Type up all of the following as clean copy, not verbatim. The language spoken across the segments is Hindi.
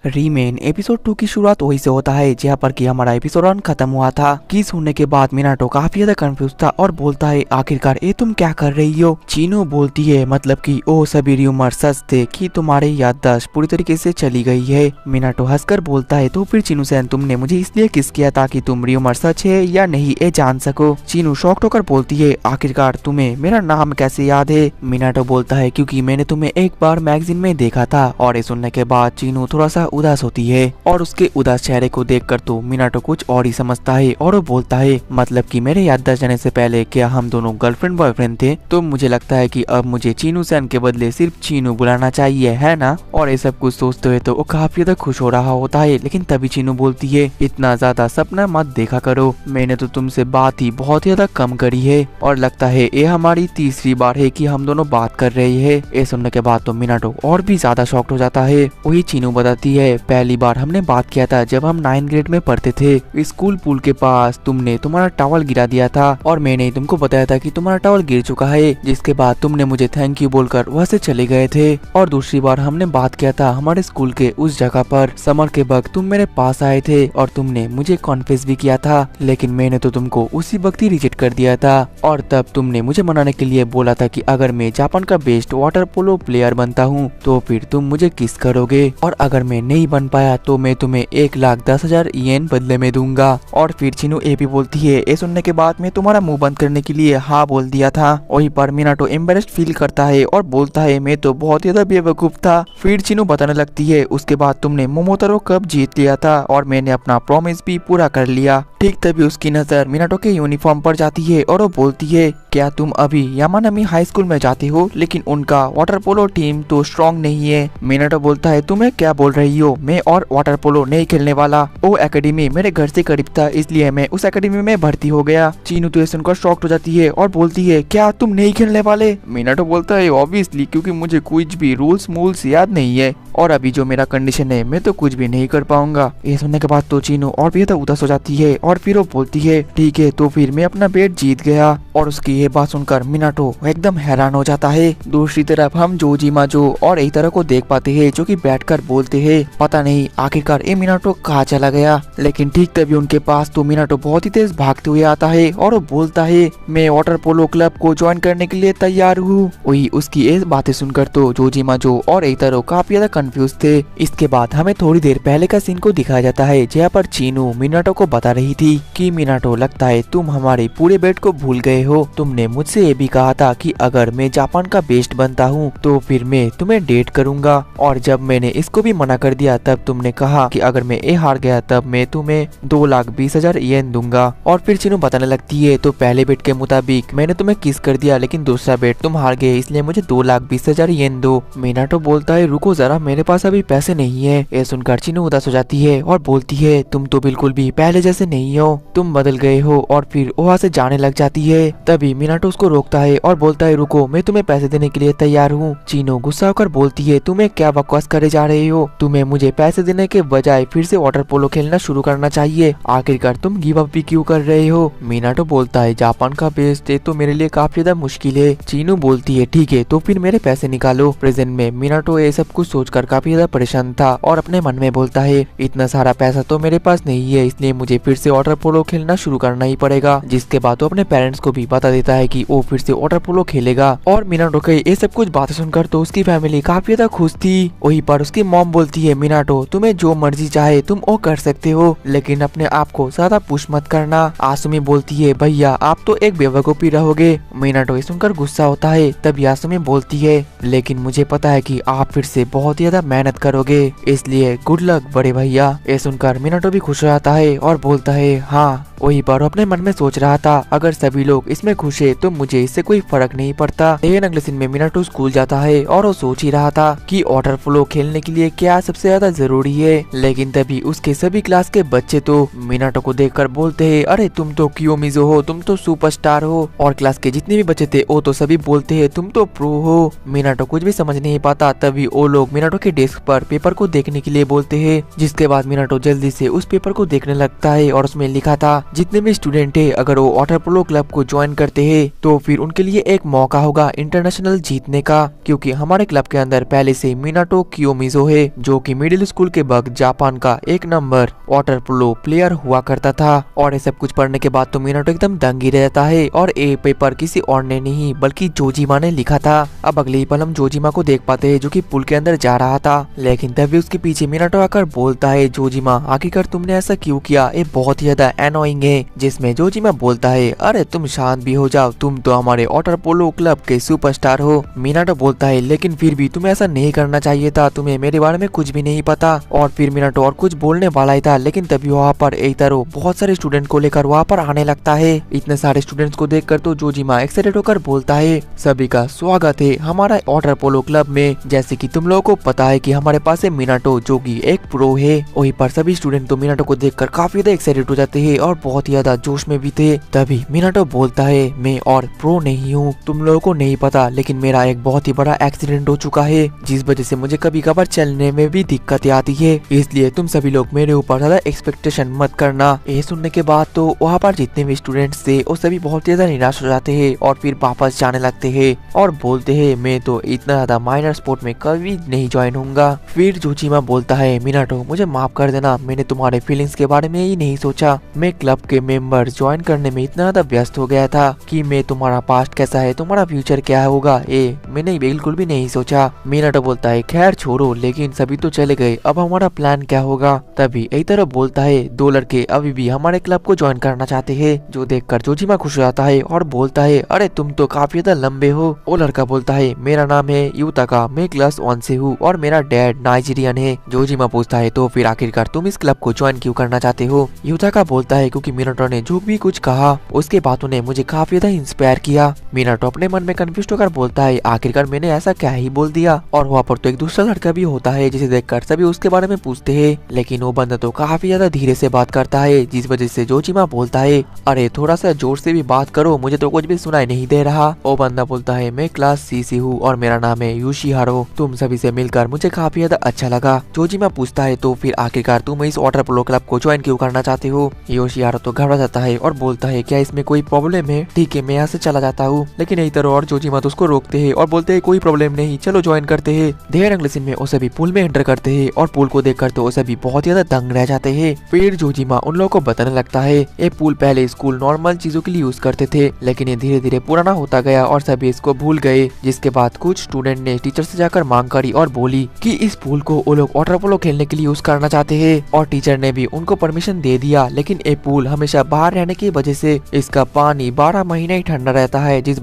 रीमेन एपिसोड 2 की शुरुआत वही से होता है जहाँ पर कि हमारा एपिसोड 1 खत्म हुआ था। किस होने के बाद मिनाटो काफी ज्यादा कंफ्यूज था और बोलता है आखिरकार ये तुम क्या कर रही हो। चीनू बोलती है मतलब कि ओ सभी र्यूमर सच थे कि तुम्हारी याददाश्त पूरी तरीके से चली गई है। मिनाटो हंसकर बोलता है तो फिर चीनू सैन तुमने मुझे इसलिए किस किया ताकि तुम र्यूमर सच है या नहीं ये जान सको। चीनू शॉक्ड होकर बोलती है आखिरकार तुम्हें मेरा नाम कैसे याद है। मिनाटो बोलता है क्योंकि मैंने तुम्हें एक बार मैगजीन में देखा था। और ये सुनने के बाद चीनू थोड़ा सा उदास होती है और उसके उदास चेहरे को देखकर तो मिनाटो कुछ और ही समझता है और वो बोलता है मतलब कि मेरे याददाश्त जाने से पहले क्या हम दोनों गर्लफ्रेंड बॉयफ्रेंड थे। तो मुझे लगता है कि अब मुझे चीनू सैन के बदले सिर्फ चीनू बुलाना चाहिए है ना। और ये सब कुछ सोचते हुए तो वो काफी ज्यादा खुश हो रहा होता है। लेकिन तभी चीनू बोलती है इतना ज्यादा सपना मत देखा करो, मैंने तो तुमसे बात ही बहुत ज्यादा कम करी है और लगता है ये हमारी तीसरी बार है कि हम दोनों बात कर रहे हैं। ये सुनने के बाद तो मिनाटो और भी ज्यादा शॉक्ड हो जाता है। वही चीनू बताती है पहली बार हमने बात किया था जब हम 9th ग्रेड में पढ़ते थे। स्कूल पूल के पास तुमने तुम्हारा टॉवल गिरा दिया था और मैंने तुमको बताया था कि तुम्हारा टॉवल गिर चुका है, जिसके बाद तुमने मुझे थैंक यू बोलकर वहाँ से चले गए थे। और दूसरी बार हमने बात किया था हमारे स्कूल के उस जगह पर समर के वक्त तुम मेरे पास आए थे और तुमने मुझे कॉन्फेस भी किया था, लेकिन मैंने तो तुमको उसी वक्त ही रिजेक्ट कर दिया था। और तब तुमने मुझे मनाने के लिए बोला था कि अगर मैं जापान का बेस्ट वाटर पोलो प्लेयर बनता हूँ तो फिर तुम मुझे किस करोगे, और अगर मैं नहीं बन पाया तो मैं तुम्हें 1,10,000 येन बदले में दूंगा। और फिर चीनू ये भी बोलती है ये सुनने के बाद मैं तुम्हारा मुंह बंद करने के लिए हाँ बोल दिया था। वहीं पर मिनाटो एम्बेरेस्ड फील करता है और बोलता है मैं तो बहुत ज्यादा बेवकूफ था। फिर चीनू बताने लगती है उसके बाद तुमने मोमोतारो कप जीत लिया था और मैंने अपना प्रॉमिस भी पूरा कर लिया। ठीक तभी उसकी नजर मिनाटो के यूनिफॉर्म पर जाती है और वो बोलती है क्या तुम अभी यामानामी हाई स्कूल में जाते हो, लेकिन उनका वाटर पोलो टीम तो स्ट्रॉन्ग नहीं है। मिनाटो बोलता है तुम्हें क्या बोल रही हो, मैं और वाटर पोलो नहीं खेलने वाला। वो एकेडमी मेरे घर से करीब था इसलिए मैं उस एकेडमी में भर्ती हो गया। चीनू तो सुनकर शॉक्ड हो जाती है और बोलती है क्या तुम नहीं खेलने वाले। मिनाटो बोलता है ऑब्वियसली क्योंकि मुझे कुछ भी रूल्स याद नहीं है और अभी जो मेरा कंडीशन है मैं तो कुछ भी नहीं कर पाऊंगा। ये सुनने के बाद तो चीनू और भी ज्यादा उदास हो जाती है और फिर वो बोलती है ठीक है तो फिर मैं अपना बेट जीत गया। और उसकी ये बात सुनकर मिनाटो एकदम हैरान हो जाता है। दूसरी तरफ हम जोजिमाजो और एक तरह को देख पाते हैं जो कि बैठकर बोलते हैं पता नहीं आखिरकार ये मिनाटो कहाँ चला गया। लेकिन ठीक तभी उनके पास तो मिनाटो बहुत ही तेज भागते हुए आता है और वो बोलता है मैं वाटर पोलो क्लब को ज्वाइन करने के लिए तैयार हूँ। वही उसकी ये बातें सुनकर तो जोजिमाजो और एक तरह काफी ज्यादा कंफ्यूज थे। इसके बाद हमें थोड़ी देर पहले का सीन को दिखाया जाता है जहाँ पर चीनू मिनाटो को बता रही थी कि मिनाटो लगता है तुम हमारे पूरे बेट को भूल गए हो। तुमने मुझसे ये भी कहा था कि अगर मैं जापान का बेस्ट बनता हूँ तो फिर मैं तुम्हें डेट करूंगा, और जब मैंने इसको भी मना कर दिया तब तुमने कहा कि अगर मैं ये हार गया तब मैं तुम्हें 2,20,000 येन दूंगा। और फिर चीनू बताने लगती है तो पहले बेट के मुताबिक मैंने तुम्हें किस कर दिया लेकिन दूसरा बेट तुम हार गए इसलिए मुझे 2,20,000 येन दो। मिनाटो बोलता है रुको जरा मेरे पास अभी पैसे नहीं है। ये सुनकर चीनू उदास हो जाती है और बोलती है तुम तो बिल्कुल भी पहले जैसे नहीं हो, तुम बदल गए हो। और फिर वहाँ से जाने लग जाती है। तभी मिनाटो उसको रोकता है और बोलता है रुको मैं तुम्हें पैसे देने के लिए तैयार हूँ। चीनू गुस्सा होकर बोलती है तुम्हें क्या बकवास करे जा रहे हो, तुम्हें मुझे पैसे देने के बजाय फिर से वाटर पोलो खेलना शुरू करना चाहिए, आखिरकार तुम गिव अप भी क्यों कर रहे हो। मिनाटो बोलता है जापान का बेस्ट है तो मेरे लिए काफी ज्यादा मुश्किल है। चीनू बोलती है ठीक है तो फिर मेरे पैसे निकालो। प्रेजेंट में मिनाटो ये सब कुछ सोचकर काफी ज्यादा परेशान था और अपने मन में बोलता है इतना सारा पैसा तो मेरे पास नहीं है इसलिए मुझे फिर से वाटर पोलो खेलना शुरू करना ही पड़ेगा। जिसके बाद वो अपने पेरेंट्स को भी बता देता है कि वो फिर से वाटर पोलो खेलेगा। और मिनाटो के ये सब कुछ बातें सुनकर तो उसकी फैमिली काफी ज्यादा खुश थी। वहीं पर उसकी मॉम बोलती है मिनाटो तुम्हें जो मर्जी चाहे तुम वो कर सकते हो लेकिन अपने आप को ज्यादा पुश मत करना। आसुमी बोलती है भैया आप तो एक बेवकूफ ही रहोगे। मिनाटो ये सुनकर गुस्सा होता है। तब आसुमी बोलती है लेकिन मुझे पता है कि आप फिर से बहुत ज्यादा मेहनत करोगे इसलिए गुड लक बड़े भैया। ये सुनकर मिनाटो भी खुश हो जाता है और बोलता है हाँ। वहीं पर अपने मन में सोच रहा था अगर सभी लोग इसमें खुश है तो मुझे इससे कोई फर्क नहीं पड़ता। लेकिन अगले दिन में मिनाटो स्कूल जाता है और वो सोच ही रहा था कि वाटर पोलो खेलने के लिए क्या सबसे ज्यादा जरूरी है। लेकिन तभी उसके सभी क्लास के बच्चे तो मिनाटो को देखकर बोलते हैं अरे तुम तो कियोमिजो हो, तुम तो सुपरस्टार हो। और क्लास के जितने भी बच्चे थे वो तो सभी बोलते हैं तुम तो प्रो हो। मिनाटो कुछ भी समझ नहीं पाता। तभी वो लोग मिनाटो के डेस्क पर पेपर को देखने के लिए बोलते हैं। जिसके बाद मिनाटो जल्दी से उस पेपर को देखने लगता है और उसमें लिखा था जितने भी स्टूडेंट है अगर वो वाटर पोलो क्लब को ज्वाइन करते हैं तो फिर उनके लिए एक मौका होगा इंटरनेशनल जीतने का, क्योंकि हमारे क्लब के अंदर पहले से मिनाटो कियोमिजो है जो कि मिडिल स्कूल के वक्त जापान का 1 नंबर वाटर पोलो प्लेयर हुआ करता था। और ये सब कुछ पढ़ने के बाद तो मिनाटो एकदम दंग ही रहता है और ये पेपर किसी और ने नहीं बल्कि जोजिमा ने लिखा था। अब अगले ही पल हम जोजिमा को देख पाते हैं जो कि पुल के अंदर जा रहा था, लेकिन तभी उसके पीछे मिनाटो आकर बोलता है जोजिमा आखिरकार तुमने ऐसा क्यों किया, ये बहुत ही ज्यादा एनोइंग है। जिसमें जोजिमा बोलता है अरे तुम शांत भी हो जाओ, तुम तो हमारे वाटर पोलो क्लब के सुपरस्टार हो। मिनाटो बोलता है लेकिन फिर भी तुम्हें ऐसा नहीं करना चाहिए था, तुम्हें मेरे बारे में कुछ भी नहीं पता। और फिर मिनाटो और कुछ बोलने वाला ही था, लेकिन तभी वहाँ पर एइतारो बहुत सारे स्टूडेंट को लेकर वहाँ पर आने लगता है। इतने सारे स्टूडेंट्स को देखकर तो जोजिमा एक्साइटेड होकर बोलता है सभी का स्वागत है हमारा वाटर पोलो क्लब में। जैसे कि तुम लोगों को पता है कि हमारे पास है मिनाटो जो कि एक प्रो है। वहीं पर सभी स्टूडेंट तो मिनाटो को देखकर काफी ज्यादा एक्साइटेड हो जाते हैं और बहुत ही ज्यादा जोश में भी थे। तभी मिनाटो बोलता है मैं और प्रो नहीं हूँ, तुम लोगों को नहीं पता, लेकिन मेरा एक बहुत ही बड़ा एक्सीडेंट हो चुका है जिस वजह से मुझे कभी कभार चलने में भी दिक्कतें आती है, इसलिए तुम सभी लोग मेरे ऊपर ज्यादा एक्सपेक्टेशन मत करना। ये सुनने के बाद तो वहाँ पर जितने भी स्टूडेंट्स थे वो सभी बहुत ज्यादा निराश हो जाते हैं और फिर वापस जाने लगते हैं और बोलते हैं मैं तो इतना ज्यादा माइनर स्पोर्ट में कभी नहीं ज्वाइन होऊंगा। फिर जोजिमा बोलता है मिनाटो मुझे माफ कर देना, मैंने तुम्हारे फीलिंग्स के बारे में ही नहीं सोचा, मैं क्लब के मेंबर ज्वाइन करने में इतना ज्यादा व्यस्त हो गया था कि मैं तुम्हारा पास्ट कैसा है तुम्हारा फ्यूचर क्या होगा ये मैंने बिल्कुल भी नहीं सोचा। मिनाटो बोलता है खैर छोड़ो, लेकिन सभी तो चले गए, अब हमारा प्लान क्या होगा। तभी एइतारो बोलता है 2 लड़के अभी भी हमारे क्लब को ज्वाइन करना चाहते हैं, जो देखकर जोजिमा खुश हो जाता है और बोलता है अरे तुम तो काफी ज्यादा लंबे हो। वो लड़का बोलता है मेरा नाम है युताका, मैं क्लास 1 से हूँ और मेरा डैड नाइजीरियन है। जोजिमा पूछता है तो फिर आखिरकार तुम इस क्लब को ज्वाइन क्यों करना चाहते हो। युताका बोलता है क्योंकि मिनाटो ने जो भी कुछ कहा उसके बातों ने मुझे काफी ज्यादा इंस्पायर किया। मिनाटो अपने मन में कंफ्यूज होकर बोलता है आखिरकार मैंने ऐसा क्या ही बोल दिया। और वहाँ पर तो एक दूसरा लड़का भी होता है जिसे देखकर सभी उसके बारे में पूछते हैं, लेकिन वो बंदा तो काफी ज्यादा धीरे से बात करता है जिस वजह से जोजिमा बोलता है अरे थोड़ा सा जोर से भी बात करो, मुझे तो कुछ भी सुनाई नहीं दे रहा। वो बंदा बोलता है मैं क्लास C से हूँ और मेरा नाम है योशिहारो, तुम सभी से मिलकर मुझे काफी ज्यादा अच्छा लगा। जोजिमा पूछता है तो फिर आखिरकार तुम इस वाटर पोलो क्लब को ज्वाइन क्यों करना चाहते हो। योशिहारो तो घबरा जाता है और बोलता है क्या इसमें कोई प्रॉब्लम है, ठीक है मैं यहाँ से चला जाता हूँ। लेकिन एइतारो और जोजिमा तो उसको रोकते हैं और बोलते हैं कोई प्रॉब्लम नहीं, चलो ज्वाइन करते हैं। देर अगले सीन में वो सभी पूल में एंटर करते हैं और पूल को देखकर तो वो सभी बहुत ज्यादा दंग रह जाते हैं। फिर जोजिमा उन लोगों को बताने लगता है ये पूल पहले स्कूल नॉर्मल चीजों के लिए यूज करते थे, लेकिन ये धीरे धीरे पुराना होता गया और सभी इसको भूल गए। जिसके बाद कुछ स्टूडेंट ने टीचर से जाकर मांग करी और बोली कि इस पूल को वो लोग वाटर पोलो खेलने के लिए यूज करना चाहते हैं और टीचर ने भी उनको परमिशन दे दिया। लेकिन ये पूल हमेशा बाहर रहने की वजह से इसका पानी 12 महीने ही ठंडा रहता है, जिस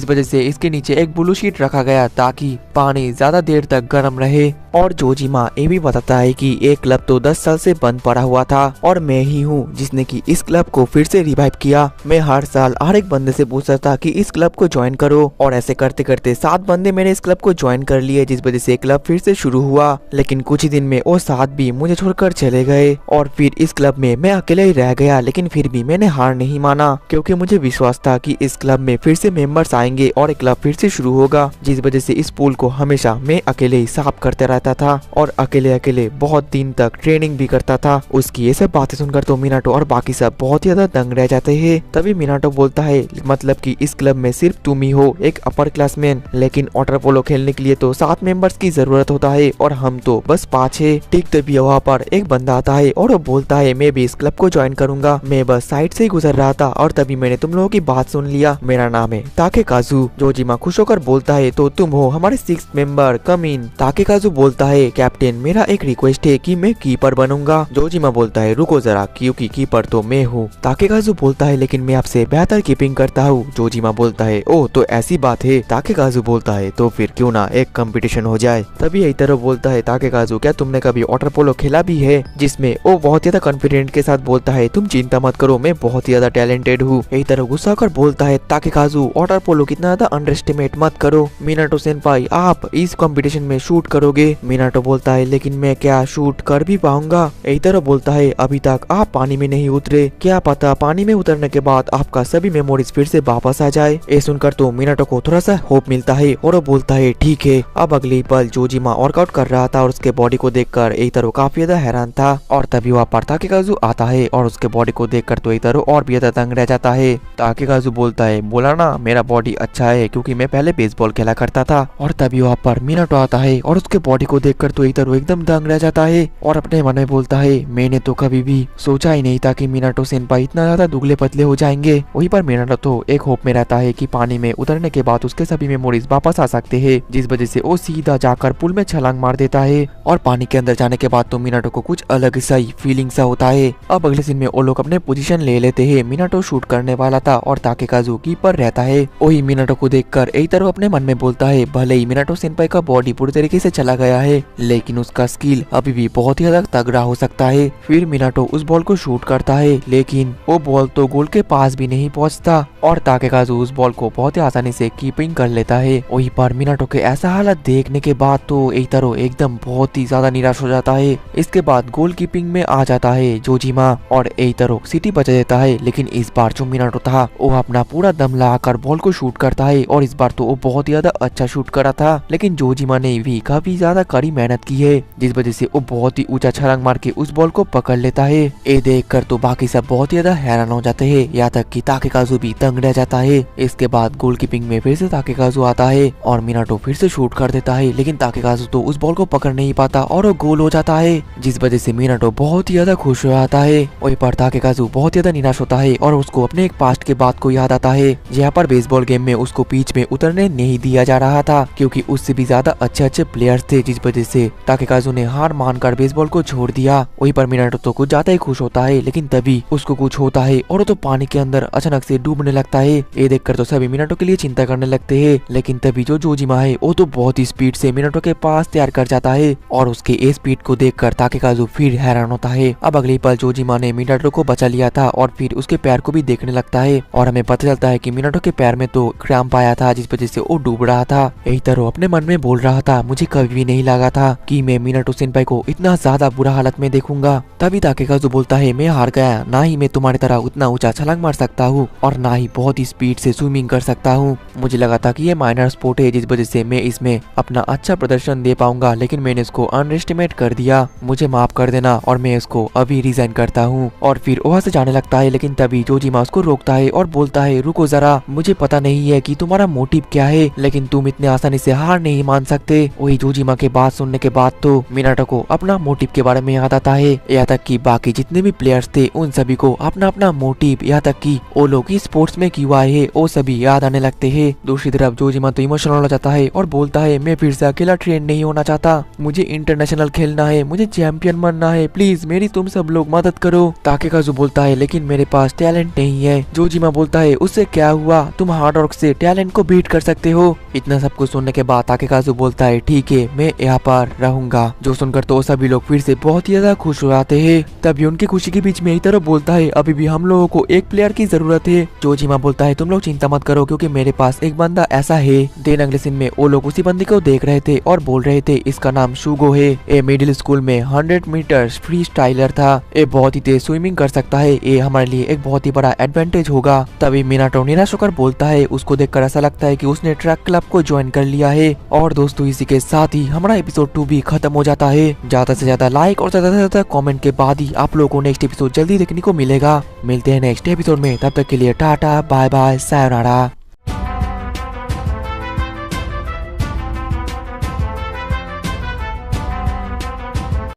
वजह से इसके नीचे एक ब्लू शीट रखा गया ताकि पानी ज्यादा देर तक गर्म रहे। और जोजिमा ये भी बताता है कि ये क्लब तो 10 साल से बंद पड़ा हुआ था और मैं ही हूँ जिसने कि इस क्लब को फिर से रिवाइव किया। मैं हर साल हर एक बंदे से पूछता था कि इस क्लब को ज्वाइन करो और ऐसे करते करते 7 बंदे मैंने इस क्लब को ज्वाइन कर लिए, जिस वजह से क्लब फिर से शुरू हुआ। लेकिन कुछ ही दिन में वो 7 भी मुझे छोड़कर चले गए और फिर इस क्लब में मैं अकेले ही रह गया। लेकिन फिर भी मैंने हार नहीं माना क्योंकि मुझे विश्वास था कि इस क्लब में फिर से मेंबर्स आएंगे और क्लब फिर से शुरू होगा, जिस वजह से इस पूल को हमेशा मैं अकेले ही साफ करते रहता था और अकेले बहुत दिन तक ट्रेनिंग भी करता था। उसकी ये सब बातें सुनकर तो मिनाटो और बाकी सब बहुत ज्यादा दंग रह जाते हैं। तभी मिनाटो बोलता है मतलब कि इस क्लब में सिर्फ तुम ही हो एक अपर क्लासमैन, लेकिन वाटर पोलो खेलने के लिए तो 7 मेंबर्स की जरूरत होता है और हम तो बस 5 है। ठीक तभी वहाँ पर एक बंदा आता है और वो बोलता है मैं भी इस क्लब को ज्वाइन करूंगा, मैं बस साइड से ही गुजर रहा था और तभी मैंने तुम लोगों की बात सुन लिया, मेरा नाम है ताकेकाजू। जोजिमा खुश होकर बोलता है तो तुम हो हमारे 6th मेंबर, कम इन। ताकेकाजू बोलता है कैप्टन मेरा एक रिक्वेस्ट है कि मैं कीपर बनूंगा। जोजिमा बोलता है रुको जरा, क्योंकि कीपर तो मैं हूँ। ताकेकाजू बोलता है लेकिन मैं आपसे बेहतर कीपिंग करता हूँ। जोजिमा बोलता है ओह तो ऐसी बात है। ताकेकाजू बोलता है तो फिर क्यों ना एक कंपटीशन हो जाए। तभी एइतारो बोलता है ताकेकाजू क्या तुमने कभी वाटर पोलो खेला भी है, जिसमें वो बहुत ज्यादा कॉन्फिडेंट के साथ बोलता है तुम चिंता मत करो मैं बहुत ज्यादा टैलेंटेड हूँ। एइतारो गुस्सा कर बोलता है ताकेकाजू वाटर पोलो कितना ज्यादा अंडर एस्टिमेट मत करो, मिनाटो सेनपाई आप इस कंपटीशन में शूट करोगे। मिनाटो बोलता है लेकिन मैं क्या शूट कर भी पाऊंगा? एइतारो बोलता है अभी तक आप पानी में नहीं उतरे, क्या पता पानी में उतरने के बाद आपका सभी मेमोरीज फिर से वापस आ जाए। ये सुनकर तो मिनाटो को थोड़ा सा होप मिलता है और वो बोलता है ठीक है। अब अगले पल जोजिमा वर्कआउट कर रहा था और उसके बॉडी को देखकर एइतारो काफी ज्यादा हैरान था। और तभी वहाँ पर ताकेकाजु आता है और उसके बॉडी को देखकर तो एइतारो और भी ज्यादा तंग रह जाता है। ताकेकाजु बोलता है बोला ना मेरा बॉडी अच्छा है क्योंकि मैं पहले बेसबॉल खेला करता था। और तभी वहाँ पर मिनाटो आता है और उसके बॉडी को देखकर तो एइतारो एकदम दंग रह जाता है और अपने मन में बोलता है मैंने तो कभी भी सोचा ही नहीं था कि मिनाटो सेनपाई इतना ज्यादा दुबले पतले हो जाएंगे। वहीं पर मिनाटो तो एक होप में रहता है कि पानी में उतरने के बाद उसके सभी मेमोरीज वापस आ सकते हैं, जिस वजह से वो सीधा जाकर पुल में छलांग मार देता है। और पानी के अंदर जाने के बाद तो मिनाटो को कुछ अलग सा ही फीलिंग सा होता है। अब अगले सीन में वो लोग अपने पोजीशन ले लेते हैं। मिनाटो शूट करने वाला था और ताकेकाजु कीपर रहता है। वही मिनाटो को देखकर एइतारो अपने मन में बोलता है भले ही मिनाटो सेनपाई का बॉडी पूरी तरीके से चला गया है लेकिन उसका स्किल अभी भी बहुत ही ज्यादा तगड़ा हो सकता है। फिर मिनाटो उस बॉल को शूट करता है लेकिन वो बॉल तो गोल के पास भी नहीं पहुंचता और ताकेकाजु उस बॉल को बहुत ही आसानी से कीपिंग कर लेता है। वहीं पर मिनाटो के ऐसा हालत देखने के बाद तो एइतारो एकदम बहुत ही ज्यादा निराश हो जाता है। इसके बाद गोल कीपिंग में आ जाता है जोजिमा और एइतारो सिटी बचा देता है। लेकिन इस बार जो मिनाटो था वो अपना पूरा दम लगाकर बॉल को शूट करता है और इस बार तो वो बहुत ही ज्यादा अच्छा शूट करा था। लेकिन जोजिमा ने भी काफी ज्यादा कड़ी मेहनत की है जिस वजह से वो बहुत ही ऊंचा छलांग मार के उस बॉल को पकड़ लेता है। ये देखकर तो बाकी सब बहुत ही ज्यादा हैरान हो जाते हैं, यहाँ तक कि ताकेकाजु भी तंग रह जाता है। इसके बाद गोलकीपिंग में फिर से ताकेकाजु आता है और मिनाटो फिर से शूट कर देता है लेकिन ताकेकाजु तो उस बॉल को पकड़ नहीं पाता और वो गोल हो जाता है, जिस वजह से मिनाटो बहुत ही ज्यादा खुश हो जाता है। वहीं पर ताकेकाजु बहुत ही ज्यादा निराश होता है और उसको अपने एक पास्ट के बात को याद आता है जहाँ पर बेसबॉल गेम में उसको पिच में उतरने नहीं दिया जा रहा था क्योंकि उससे भी ज्यादा अच्छे अच्छे प्लेयर्स थे, जिस वजह से ताकेकाजु ने हार मानकर बेसबॉल को छोड़ दिया। वहीं पर मिनाटो तो कुछ ज्यादा ही खुश होता है लेकिन तभी उसको कुछ होता है और वो तो पानी के अंदर अचानक से डूबने लगता है। ये देखकर तो सभी मिनाटो के लिए चिंता करने लगते हैं लेकिन तभी जो जोजिमा है वो तो बहुत ही स्पीड से मिनाटो के पास तैयार कर जाता है और उसके ये स्पीड को देखकर ताकेकाजु फिर हैरान होता है। अब अगले पल जोजिमा ने मिनाटो को बचा लिया था और फिर उसके पैर को भी देखने लगता है और हमें पता चलता है कि मिनाटो के पैर में तो क्रैम्प आया था जिस वजह से वो डूब रहा था। एइतारो अपने मन में बोल रहा था मुझे कभी भी नहीं लगा था कि मैं मिनाटो सेनपाई को इतना ज्यादा बुरा हालत में देखूंगा। तभी ताकेकाजु बोलता है मैं हार गया, ना ही मैं तुम्हारी तरह उतना ऊंचा छलांग मार सकता हूँ और ना ही बहुत ही स्पीड से स्विमिंग कर सकता हूँ। मुझे लगा था कि ये माइनर स्पोर्ट है जिस वजह से मैं इसमें अपना अच्छा प्रदर्शन दे पाऊंगा लेकिन मैंने इसको अंडरएस्टिमेट कर दिया, मुझे माफ कर देना और मैं इसको अभी रिजाइन करता हूँ। और फिर वहाँ से जाने लगता है लेकिन तभी जोजिमा उसको रोकता है और बोलता है रुको जरा, मुझे पता नहीं है कि तुम्हारा मोटिव क्या है लेकिन तुम इतने आसानी से हार नहीं मान सकते। वही जोजिमा के बात सुनने के बाद तो मिनाटो को अपना मोटिव के बारे में याद आता है, यहाँ तक कि बाकी जितने भी प्लेयर्स थे उन सभी को अपना अपना मोटिव, यहाँ तक कि वो लोग स्पोर्ट्स में क्यों आए हैं वो सभी याद आने लगते हैं। दूसरी तरफ जोजिमा तो इमोशनल हो जाता है और बोलता है मैं फिर से अकेला ट्रेन नहीं होना चाहता, मुझे इंटरनेशनल खेलना है, मुझे चैंपियन बनना है, प्लीज मेरी तुम सब लोग मदद करो। ताकेकाजु बोलता है लेकिन मेरे पास टैलेंट नहीं है। जोजिमा बोलता है उससे क्या हुआ, तुम हार्ड वर्क से टैलेंट को बीट कर सकते हो। इतना सब कुछ सुनने के बाद ताकेकाजु बोलता है ठीक है मैं यहाँ पर रहूंगा। जो सुनकर तो सभी लोग फिर से बहुत ही ज्यादा खुश हो जाते हैं। तभी उनकी खुशी के बीच में एइतारो बोलता है अभी भी हम लोगों को एक प्लेयर की जरूरत है। जोजिमा बोलता है तुम लोग चिंता मत करो क्योंकि मेरे पास एक बंदा ऐसा है। देन अगले सीन में वो लोग उसी बंदे को देख रहे थे और बोल रहे थे इसका नाम शुगो है, ये मिडिल स्कूल में 100 मीटर फ्री स्टाइलर था, ये बहुत ही तेज स्विमिंग कर सकता है, ये हमारे लिए एक बहुत ही बड़ा एडवांटेज होगा। तभी मिनाटो निराश होकर बोलता है, उसको देखकर ऐसा लगता है कि उसने ट्रैक क्लब को ज्वाइन कर लिया है। और दोस्तों इसी के साथ ही हमारा एपिसोड 2 भी खत्म हो जाता है। ज्यादा से ज्यादा लाइक और ज्यादा से ज्यादा कमेंट के बाद ही आप लोगों को नेक्स्ट एपिसोड जल्दी देखने को मिलेगा। मिलते हैं नेक्स्ट एपिसोड में, तब तक के लिए टाटा बाय बाय सायोनारा।